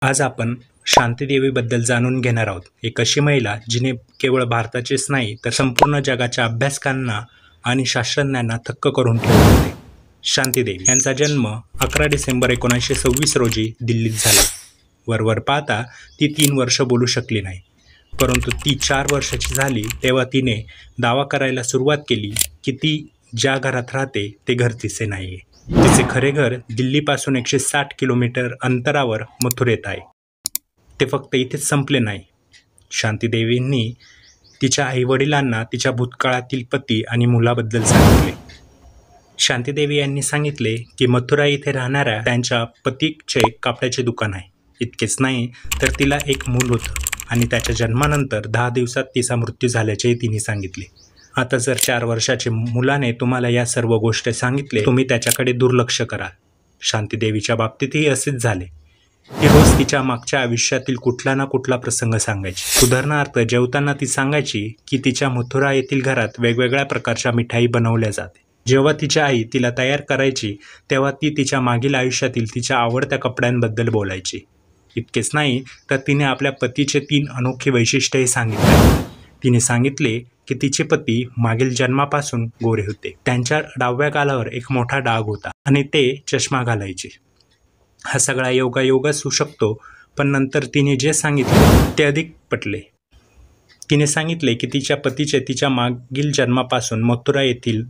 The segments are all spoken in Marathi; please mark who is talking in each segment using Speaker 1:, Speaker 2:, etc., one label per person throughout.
Speaker 1: आज आपण शांतीदेवीबद्दल जाणून घेणार आहोत. एक अशी महिला जिने केवळ भारताचेच नाही तर संपूर्ण जगाच्या अभ्यासकांना आणि शास्त्रज्ञांना थक्क करून ठेवले होते. शांतीदेवी यांचा जन्म 11 डिसेंबर 1926 रोजी दिल्लीत झाला. वरवर पाहता ती 3 वर्ष बोलू शकली नाही, परंतु ती 4 वर्षाची झाली तेव्हा तिने दावा करायला सुरुवात केली की ती ज्या घरात राहते ते घर तिचे नाही. तिचे खरे घर दिल्लीपासून 160 किलोमीटर अंतरावर मथुरेत आहे. ते फक्त इथेच संपले नाही. शांतीदेवींनी तिच्या आईवडिलांना तिच्या भूतकाळातील पती आणि मुलाबद्दल सांगितले. शांतीदेवी यांनी सांगितले की मथुरा इथे राहणाऱ्या त्यांच्या पतीचे कापडाचे दुकान आहे. इतकेच नाही तर तिला एक मूल होतं आणि त्याच्या जन्मानंतर 10 दिवसात तिचा मृत्यू झाल्याचेही तिने सांगितले. आता जर 4 वर्षाचे मुलाने तुम्हाला या सर्व गोष्टी सांगितले, तुम्ही त्याच्याकडे दुर्लक्ष कराल. शांतीदेवीच्या बाबतीतही असेच झाले. ती रोज तिच्या मागच्या आयुष्यातील कुठला ना कुठला प्रसंग सांगायची. उदाहरणार्थ जेवताना ती सांगायची की तिच्या मथुरा येथील घरात वेगवेगळ्या प्रकारच्या मिठाई बनवल्या जाते. जेव्हा तिची आई तिला तयार करायची तेव्हा ती तिच्या मागील आयुष्यातील तिच्या आवडत्या कपड्यांबद्दल बोलायची. इतकेच नाही तर तिने आपल्या पतीचे 3 अनोखी वैशिष्ट्यही सांगितले. तिने सांगितले की तिचे पती मागील जन्मापासून गोरे होते. त्यांच्या डाव्या गालावर एक मोठा डाग होता आणि ते चष्मा घालायचे. हा सगळा योगायोग असू शकतो, पण नंतर तिने जे सांगितले ते अधिक पटले. तिने सांगितले की तिच्या पतीचे तिच्या मागील जन्मापासून मथुरा येथील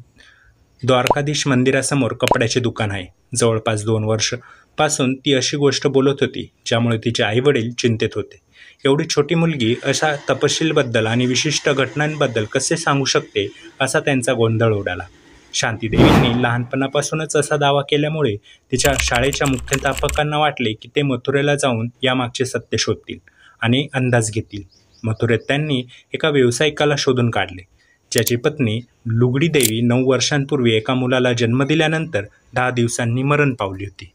Speaker 1: द्वारकाधीश मंदिरासमोर कपड्याचे दुकान आहे. जवळपास 2 वर्षापासून ती अशी गोष्ट बोलत होती ज्यामुळे तिचे आईवडील चिंतेत होते. एवढी छोटी मुलगी अशा तपशीलबद्दल आणि विशिष्ट घटनांबद्दल कसे सांगू शकते असा त्यांचा गोंधळ उडाला. शांतीदेवींनी लहानपणापासूनच असा दावा केल्यामुळे तिच्या शाळेच्या मुख्याध्यापकांना वाटले की ते मथुरेला जाऊन यामागचे सत्य शोधतील आणि अंदाज घेतील. मथुरेत त्यांनी एका व्यावसायिकाला शोधून काढले ज्याची पत्नी लुगडी देवी 9 वर्षांपूर्वी एका मुलाला जन्म दिल्यानंतर 10 दिवसांनी मरण पावली होती.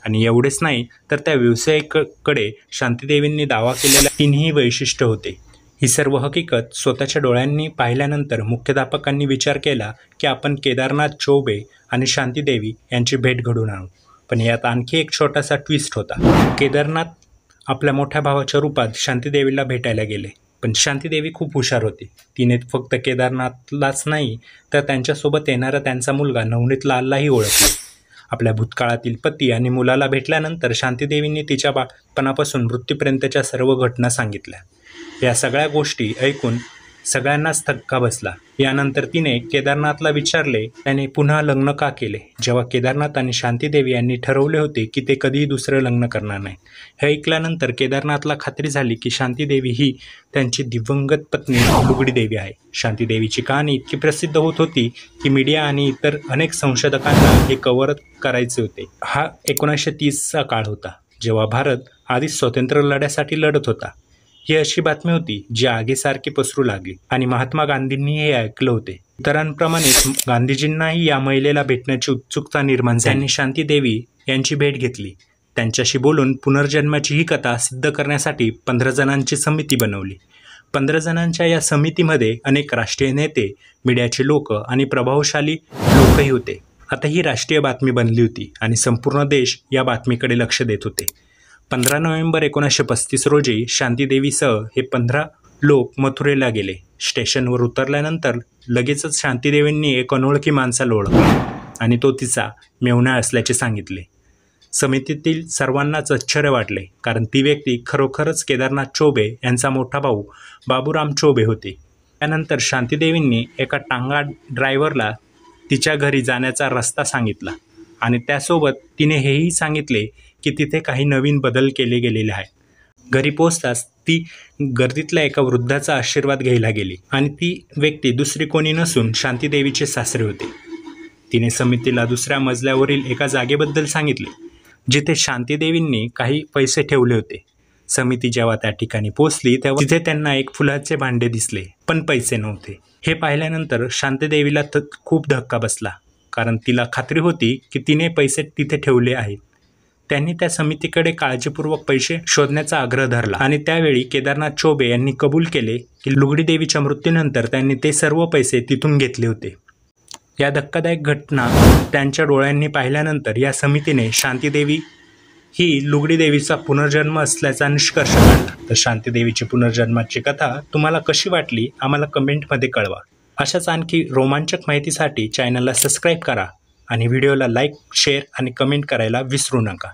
Speaker 1: आणि एवढेच नाही तर त्या व्यावसायिकाकडे शांतीदेवींनी दावा केलेल्या 3ही वैशिष्ट्य होते. ही सर्व हकीकत स्वतःच्या डोळ्यांनी पाहिल्यानंतर मुख्याध्यापकांनी विचार केला की आपण केदारनाथ चौबे आणि शांतीदेवी यांची भेट घडवून आणू. पण यात आणखी एक छोटासा ट्विस्ट होता. केदारनाथ आपल्या मोठ्या भावाच्या रूपात शांतीदेवीला भेटायला गेले, पण शांतीदेवी खूप हुशार होती. तिने फक्त केदारनाथलाच नाही तर त्यांच्यासोबत येणारा त्यांचा मुलगा नवनीत लाललाही ओळखले. आपल्या भूतकाळातील पती आणि मुलाला भेटल्यानंतर शांतीदेवींनी तिच्या बालपणापासून मृत्यूपर्यंतच्या सर्व घटना सांगितल्या. या सगळ्या गोष्टी ऐकून सगळ्यांनाच धक्का बसला. यानंतर तिने केदारनाथला विचारले त्याने पुन्हा लग्न का केले, जेव्हा केदारनाथ आणि शांतीदेवी यांनी ठरवले होते की ते कधीही दुसरं लग्न करणार नाही. हे ऐकल्यानंतर केदारनाथला खात्री झाली की शांतीदेवी ही त्यांची दिवंगत पत्नी लुगडी देवी आहे. शांतीदेवीची कहाणी इतकी प्रसिद्ध होत होती की मीडिया आणि इतर अनेक संशोधकांना हे कव्हर करायचे होते. हा 1930चा काळ होता जेव्हा भारत आधीच स्वातंत्र्य लढ्यासाठी लढत होता. ही अशी बातमी होती जी आगीसारखी पसरू लागली आणि महात्मा गांधींनी हे ऐकलं होते. इतरांप्रमाणेच गांधीजींनाही या महिलेला भेटण्याची उत्सुकता निर्माण झाली. त्यांनी शांतीदेवी यांची भेट घेतली. त्यांच्याशी बोलून पुनर्जन्माची ही कथा सिद्ध करण्यासाठी 15 जणांची समिती बनवली. 15 जणांच्या या समितीमध्ये अनेक राष्ट्रीय नेते, मीडियाचे लोक आणि प्रभावशाली लोकही होते. आता ही राष्ट्रीय बातमी बनली होती आणि संपूर्ण देश या बातमीकडे लक्ष देत होते. 15 नोव्हेंबर 1935 रोजी शांतीदेवीसह हे 15 लोक मथुरेला गेले. स्टेशनवर उतरल्यानंतर लगेचच शांतीदेवींनी एक अनोळखी माणसाला ओळखले आणि तो तिचा मेहुणा असल्याचे सांगितले. समितीतील सर्वांनाच आश्चर्य वाटले, कारण ती व्यक्ती खरोखरच केदारनाथ चौबे यांचा मोठा भाऊ बाबूराम चौबे होते. त्यानंतर शांतीदेवींनी एका टांगा ड्रायव्हरला तिच्या घरी जाण्याचा रस्ता सांगितला आणि त्यासोबत तिने हेही सांगितले की तिथे काही नवीन बदल केले गेलेले आहेत. घरी पोहोचताच ती गर्दीतल्या एका वृद्धाचा आशीर्वाद घ्यायला गेली आणि ती व्यक्ती दुसरी कोणी नसून शांतीदेवीचे सासरे होते. तिने समितीला दुसऱ्या मजल्यावरील एका जागेबद्दल सांगितले जिथे शांतीदेवींनी काही पैसे ठेवले होते. समिती जेव्हा त्या ठिकाणी पोहोचली तेव्हा तिथे त्यांना एक फुलाचे भांडे दिसले, पण पैसे नव्हते. हे पाहिल्यानंतर शांतीदेवीला खूप धक्का बसला, कारण तिला खात्री होती की तिने पैसे तिथे ठेवले आहेत. त्यांनी त्या समितीकडे काळजीपूर्वक पैसे शोधण्याचा आग्रह धरला आणि त्यावेळी केदारनाथ चौबे यांनी कबूल केले की लुगडी देवीच्या मृत्यूनंतर त्यांनी ते सर्व पैसे तिथून घेतले होते. या धक्कादायक घटना त्यांच्या डोळ्यांनी पाहिल्यानंतर या समितीने शांतीदेवी ही लुगडी देवीचा पुनर्जन्म असल्याचा निष्कर्ष काढला. तर शांती देवीची पुनर्जन्माची कथा तुम्हाला कशी वाटली आम्हाला कमेंटमध्ये कळवा. अशाच आणखी रोमांचक माहितीसाठी चॅनलला सबस्क्राईब करा आणि व्हिडिओला लाईक, शेअर आणि कमेंट करायला विसरू नका.